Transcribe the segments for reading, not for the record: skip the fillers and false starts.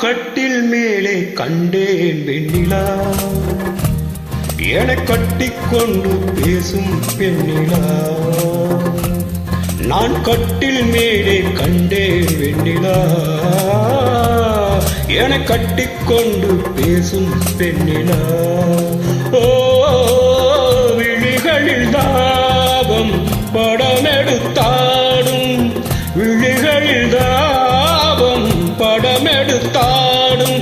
கட்டில் மேலே கண்டேன் வெண்ணிலா, என கட்டிக்கொண்டு பேசும் பெண்ணிலா. நான் கட்டில் மேலே கண்டேன் வெண்ணிலா, என கட்டிக்கொண்டு பேசும் பெண்ணிலா. ஓ விழிகளில் தாபம் படமெடுத்தாடும், விழிகளில் தாபம் படமெடுத்தாடும்.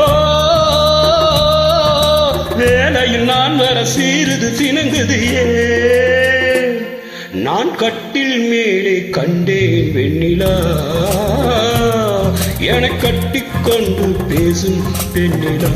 ஓ வேலையில் நான் வர சீருது சினுங்குது ஏன், நான் கட்டில் மேலே கண்டேன் வெண்ணிலா, என கட்டிக்கொண்டு பேசும் பெண்ணிலா.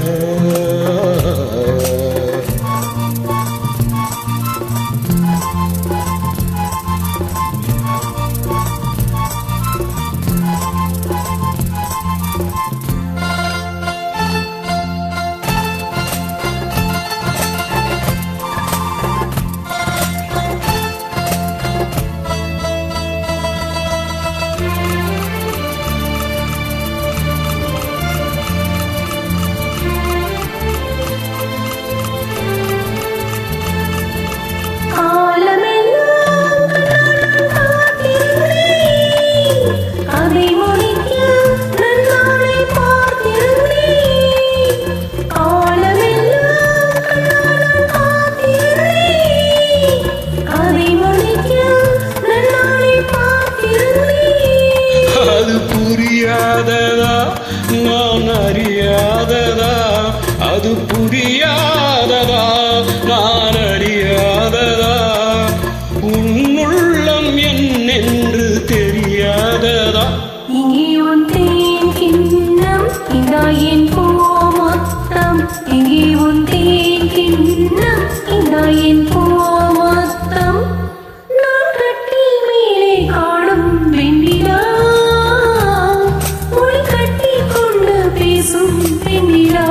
நான் அறியாததா, அது புரியாததா, நான் அறியாததா, உன்னுள்ளம் என்னென்று தெரியாததா. இங்கே உன் தேன் கிண்ணம், இந்தா என் பூ மொத்தம். இங்கே உன் தேன் கிண்ணம், இந்தா என் பூ மொத்தம். நான் கட்டில் மேலே காணும் வெண்ணிலா, பேசும் பெண்ணிலா.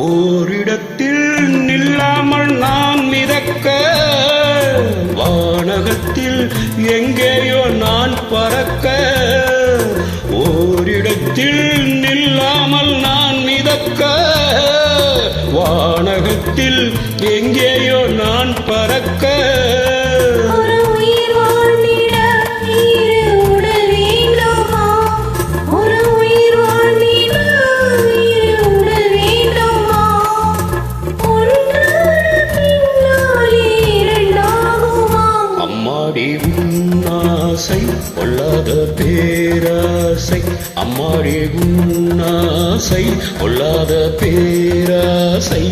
ஓரிடத்தில் நில்லாமல் நான் மிதக்க, வானகத்தில் எங்கேயோ நான் பறக்க. ஓரிடத்தில் நில்லாமல் நான் மிதக்க, வானகத்தில் எங்கேயோ நான் பறக்க. உன்னாசை கொள்ளாத பேராசை, அம்மாடி உன்னாசை கொள்ளாத பேராசை.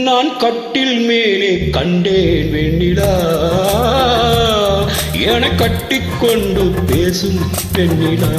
நான் கட்டில் மேலே கண்டேன் வெண்ணிலா, என கட்டிக்கொண்டு பேசும் பெண்ணிலா.